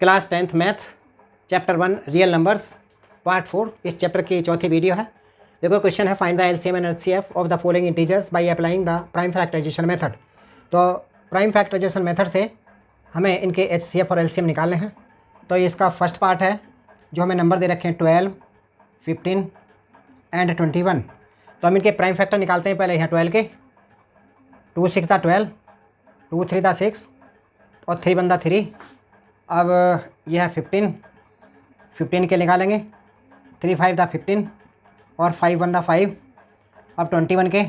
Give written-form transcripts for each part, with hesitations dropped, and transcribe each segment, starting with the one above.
Class 10th math chapter 1 real numbers part 4 इस chapter की चौथी वीडियो है। देखो क्वेश्चन है find the LCM and HCF of the following integers by applying the prime factorization method. तो prime factorization method से हमें इनके एचसीएफ और एलसीएम निकालने हैं। तो इसका फर्स्ट पार्ट है जो हमें नंबर दे रखे हैं 12, 15 एंड 21। तो हम इनके प्राइम फैक्टर निकालते हैं। पहले यहाँ 12 के 2 6 द 12, 2 3 द 6 और 3 1 द 3। अब यह है 15 के निकालेंगे, 3 5 द 15 और 5 1 द 5। अब 21 के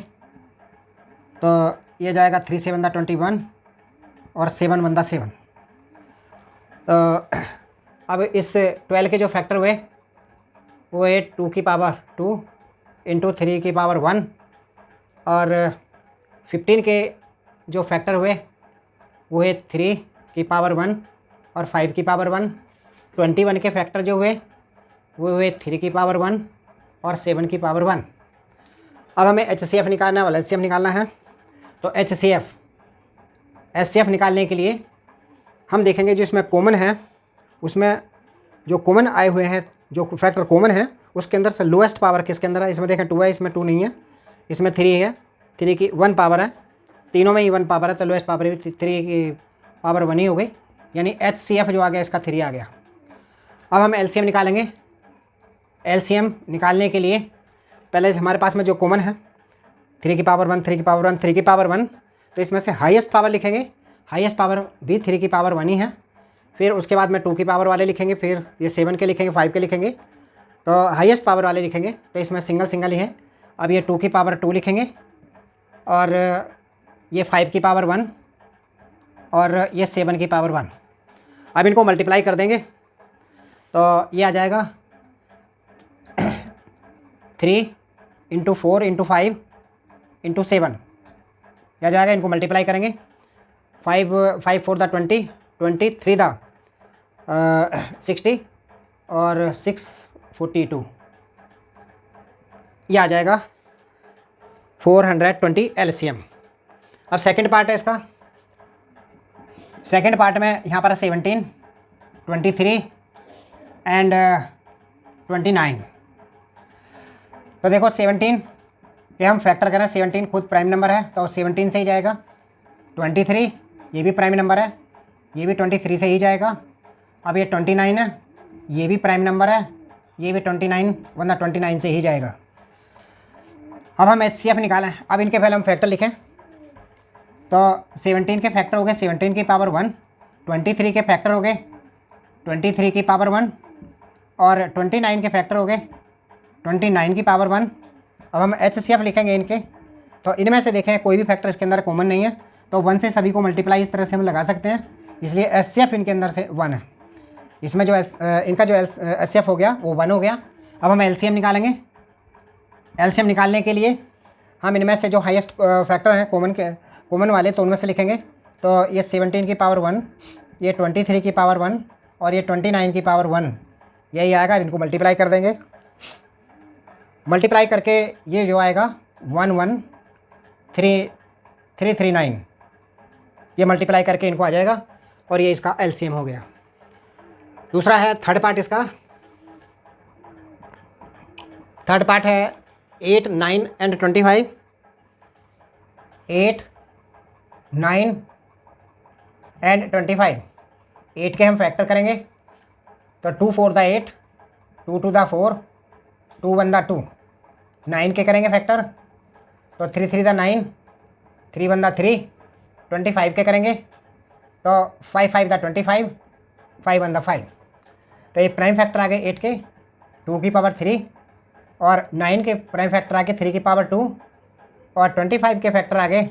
तो ये जाएगा 3 7 द 21 और 7 1 द 7। तो अब इस 12 के जो फैक्टर हुए वो है 2 की पावर 2 इंटू 3 की पावर 1 और 15 के जो फैक्टर हुए वो है 3 की पावर 1 और 5 की पावर 1। 21 के फैक्टर जो हुए वो हुए 3 की पावर 1 और 7 की पावर 1। अब हमें एचसीएफ निकालना है और एलसीएम निकालना है। तो एचसीएफ निकालने के लिए हम देखेंगे जो इसमें कॉमन है, उसमें जो कॉमन आए हुए हैं, जो फैक्टर कॉमन है उसके अंदर से लोएस्ट पावर किसके अंदर है। इसमें देखें 2 है, इसमें 2 नहीं है, इसमें 3 है, 3 की 1 पावर है, तीनों में ही 1 पावर है तो लोएस्ट पावर भी 3 की पावर 1 ही हो गई, यानी एचसीएफ जो आ गया इसका 3 आ गया। अब हम एलसीएम निकालेंगे। एलसीएम निकालने के लिए पहले हमारे पास में जो कॉमन है 3 की पावर 1, 3 की पावर 1, 3 की पावर 1, तो इसमें से हाईएस्ट पावर लिखेंगे। हाईएस्ट पावर भी 3 की पावर 1 ही है। फिर उसके बाद में 2 की पावर वाले लिखेंगे, फिर ये 7 के लिखेंगे, 5 के लिखेंगे, तो हाईएस्ट पावर वाले लिखेंगे। तो इसमें सिंगल सिंगल ही है। अब ये 2 की पावर 2 लिखेंगे और ये 5 की पावर 1 और ये 7 की पावर 1। अब इनको मल्टीप्लाई कर देंगे तो ये आ जाएगा 3 इंटू 4 इंटू 5 इंटू 7 यह जाएगा। इनको मल्टीप्लाई करेंगे 5 5 4 द 20, 23 द 60 और 6 42 यह आ जाएगा 420 एलसीएम। अब सेकंड पार्ट है इसका। सेकंड पार्ट में यहाँ पर है 17, 23 एंड 29। तो देखो 17 ये हम फैक्टर करें, 17 खुद प्राइम नंबर है तो 17 से ही जाएगा। 23 ये भी प्राइम नंबर है, ये भी 23 से ही जाएगा। अब ये 29 है, ये भी प्राइम नंबर है, ये भी 29 वरना 29 से ही जाएगा। अब हम एचसीएफ निकालें। अब इनके पहले हम फैक्टर लिखें। तो 17 के फैक्टर हो गए 17 की पावर 1, 23 के फैक्टर हो गए 23 की पावर 1 और 29 के फैक्टर हो गए 29 की पावर 1। अब हम एचसीएफ लिखेंगे इनके। तो इनमें से देखें कोई भी फैक्टर इसके अंदर कॉमन नहीं है तो 1 से सभी को मल्टीप्लाई इस तरह से हम लगा सकते हैं, इसलिए एचसीएफ इनके अंदर से 1 है। इसमें जो इनका जो एचसीएफ हो गया वो 1 हो गया। अब हम एलसीएम निकालेंगे। एलसीएम निकालने के लिए हम इनमें से जो हाईएस्ट फैक्टर हैं कॉमन वाले तो उनमें से लिखेंगे। तो ये 17 की पावर 1, ये 23 की पावर 1 और ये 29 की पावर 1 यही आएगा। इनको मल्टीप्लाई कर देंगे। मल्टीप्लाई करके ये जो आएगा 11339 ये मल्टीप्लाई करके इनको आ जाएगा और ये इसका एलसीएम हो गया। दूसरा है थर्ड पार्ट इसका। थर्ड पार्ट है 8, 9 एंड 25। 8, 9 एंड 25। 8 के हम फैक्टर करेंगे तो 2 4 द 8, 2 2 द 4, 2 1 द 2। 9 के करेंगे फैक्टर तो 3 3 द 9, 3 1 द 3। 25 के करेंगे तो 5 5 द 25, 5 1 द 5। तो ये प्राइम फैक्टर आ गए 8 के 2 की पावर 3 और 9 के प्राइम फैक्टर आ गए 3 की पावर 2 और 25 के फैक्टर आ गए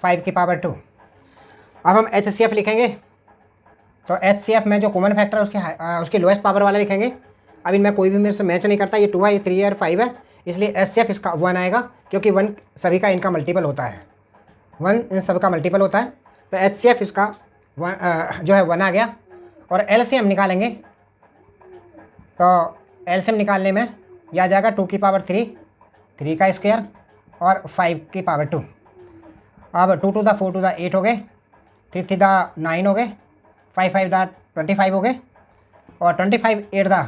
5 की पावर 2। अब हम एचसीएफ लिखेंगे। तो एचसीएफ में जो कॉमन फैक्टर है उसकी लोएस्ट पावर वाला लिखेंगे। अब इनमें कोई भी मेरे से मैच नहीं करता, ये 2 है, ये 3 है और 5 है, इसलिए एचसीएफ इसका 1 आएगा क्योंकि 1 सभी का इनका मल्टीपल होता है। 1 इन सब का मल्टीपल होता है तो एचसीएफ इसका 1 जो है 1 आ गया। और एलसीएम निकालेंगे तो एलसीएम निकालने में यह आ जाएगा 2 की पावर 3, 3 का स्क्वायर और 5 की पावर 2। अब 2 2 द 4 2 द 8 हो गए, 3 3 द 9 हो गए, 5 5 दा 25 हो गए, और 25 8 दा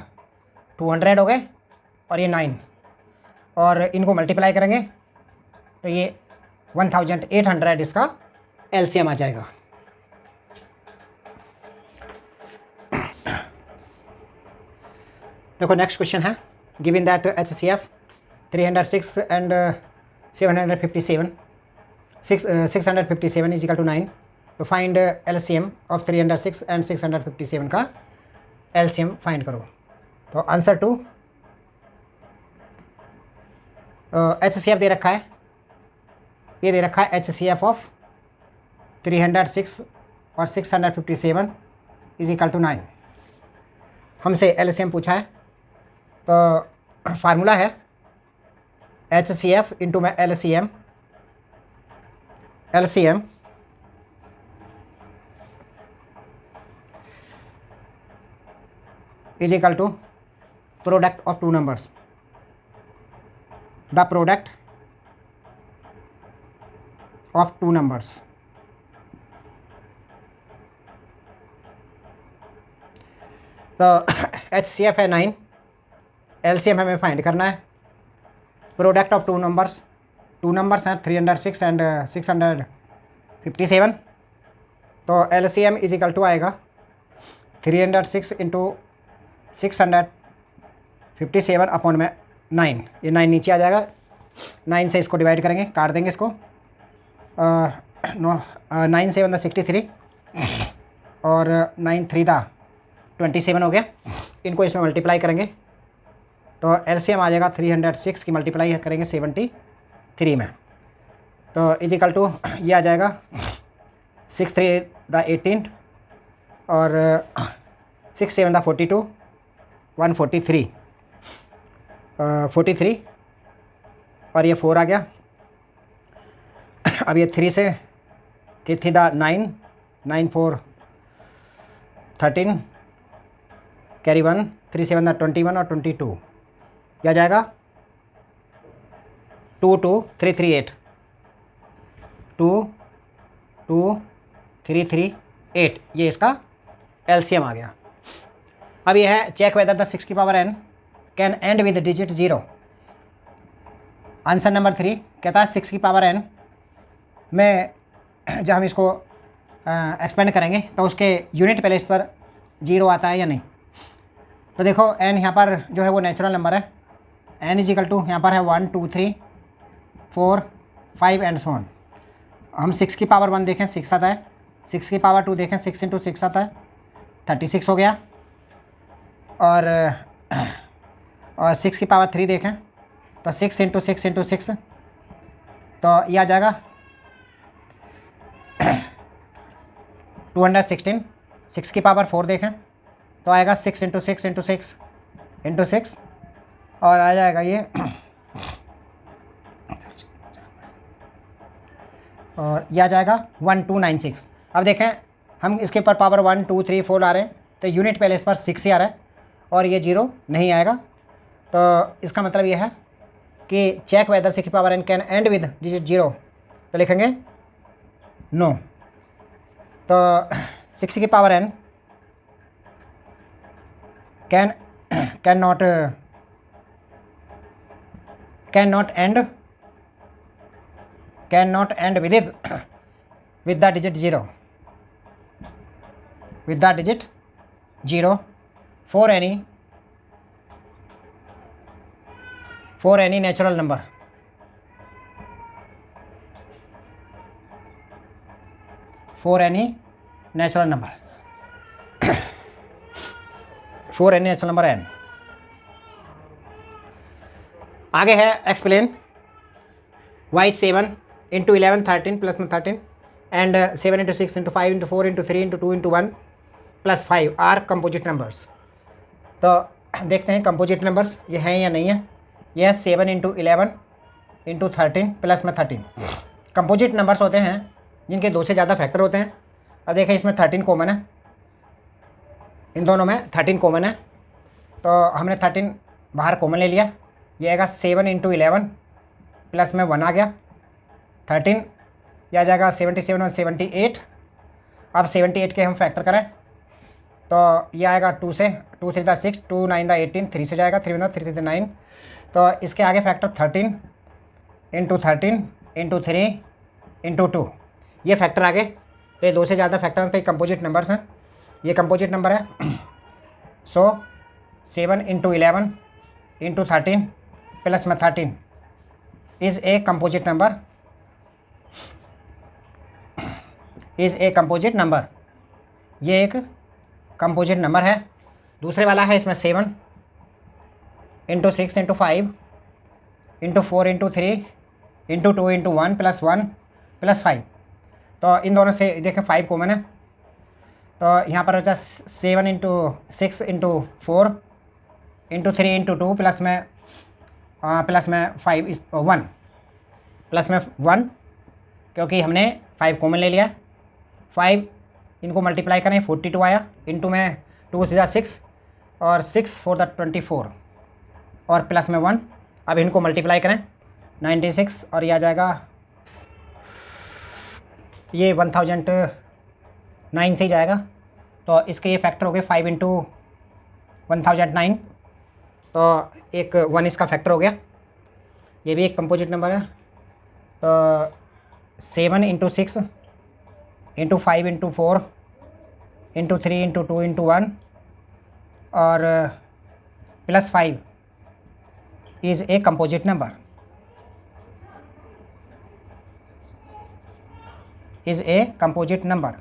200 हो गए, और ये 9, और इनको मल्टीप्लाई करेंगे तो ये 1800 इसका एलसीएम आ जाएगा। देखो नेक्स्ट क्वेश्चन है, given that HCF 306 and 757 657 is equal to 9, तो फाइंड एलसीएम ऑफ 306 एंड 657 का एलसीएम फाइंड करो। तो आंसर टू HCF दे रखा है, ये दे रखा है HCF ऑफ 306 और 657 इज इक्वल टू 9। हमसे एलसीएम पूछा है, तो फार्मूला है HCF इंटू में LCM, LCM is equal to product of two numbers, the product of two numbers। तो HCF है 9, LCM हमें फाइंड करना है, प्रोडक्ट ऑफ टू नंबर्स हैं 306 एंड 657, तो LCM इज इक्वल टू आएगा 306 इंटू 657 अपॉन में 9, ये 9 नीचे आ जाएगा, 9 से इसको डिवाइड करेंगे, काट देंगे इसको, 9 7 दा 63 और 9 3 दा 27 हो गया, इनको इसमें मल्टीप्लाई करेंगे तो एलसीएम आ जाएगा 306 की मल्टीप्लाई करेंगे 73 में, तो इजिकल टू ये आ जाएगा 6 3 दा 18 और 6 7 दा 42 143 43 और ये 4 आ गया। अब ये 3 से 3 दा 9 9 4 13 कैरी 1 3 7 दा 21 और 22, क्या जाएगा 2 2 3 3 8 2 2 3 3 8, ये इसका एलसीएम आ गया। अब ये है चेक वेदर द 6 की power n can and with digit 0। Answer number 3 कहता है 6 की पावर n में जब हम इसको एक्सपेंड करेंगे तो उसके यूनिट प्लेस पर 0 आता है या नहीं। तो देखो n यहाँ पर जो है वो नेचुरल नंबर है, n इज इक्वल टू यहाँ पर है 1 2 3 4 5 एंड सो ऑन। हम 6 की पावर 1 देखें 6 आता है, 6 की पावर 2 देखें 6 इंटू 6 आता है 36 हो गया, और 6 की पावर 3 देखें तो 6 इंटू 6 इंटू 6, तो ये आ जाएगा 216। 6 की पावर 4 देखें तो आएगा 6 इंटू 6 इंटू 6 इंटू 6, और आ जाएगा ये और यह आ जाएगा 1296। अब देखें हम इसके ऊपर पावर 1 2 3 4 आ रहे हैं, तो यूनिट पहले इस पर 6 ही आ रहा है और ये 0 नहीं आएगा, तो इसका मतलब ये है कि चेक वेदर 6 की power n can and with digit 0, तो लिखेंगे नो। तो 6 की power n can not and with the digit 0 for any natural number, for any natural number n। आगे है एक्सप्लेन वाई 7 इंटू 11 13 प्लस में 13 and 7 into 6 into 5 into 4 into 3 into 2 into 1 plus 5 are composite numbers. तो देखते हैं composite numbers ये हैं या नहीं है। यह 7 इंटू 11 इंटू 13 प्लस में 13 कंपोजिट नंबर्स होते हैं जिनके 2 से ज़्यादा फैक्टर होते हैं। अब देखें इसमें 13 कॉमन है, इन दोनों में 13 कॉमन है, तो हमने 13 बाहर कॉमन ले लिया, ये आएगा 7 इंटू 11 प्लस में 1 आ गया 13, यह आ जाएगा 77 और 78। अब 78 के हम फैक्टर करें तो ये आएगा 2 से, 2 3 6, 2 9 18, 3 से जाएगा, 3 3 3 9। तो इसके आगे फैक्टर 13 इंटू 13 इंटू 3 इंटू 2, ये फैक्टर आगे। तो ये 2 से ज़्यादा फैक्टर हैं, तो ये कंपोजिट नंबर्स हैं, ये कंपोजिट नंबर है। सो 7 इंटू 11 इंटू 13 प्लस में 13 is a composite number, is a composite number. ये एक कंपोजिट नंबर है। दूसरे वाला है इसमें 7 into 6 into 5 into 4 into 3 into 2 into 1 plus 5। तो इन दोनों से देखें 5 कॉमन है, तो यहाँ पर हो जाए 7 into 6 into 4 into 3 into 2 plus में 5 1 प्लस में 1, क्योंकि हमने 5 कॉमन ले लिया। 5 इनको मल्टीप्लाई करें 42 आया, इंटू में 2 3 6 और 6 4 24 और प्लस में 1। अब इनको मल्टीप्लाई करें 96 और ये आ जाएगा, ये 1009 से ही जाएगा। तो इसके ये फैक्टर हो गए 5 इंटू 1009, तो एक 1 इसका फैक्टर हो गया। ये भी एक कंपोजिट नंबर है। तो 7 into 6 into 5 into 4 into 3 into 2 into 1 और plus 5 is a composite number, is a composite number.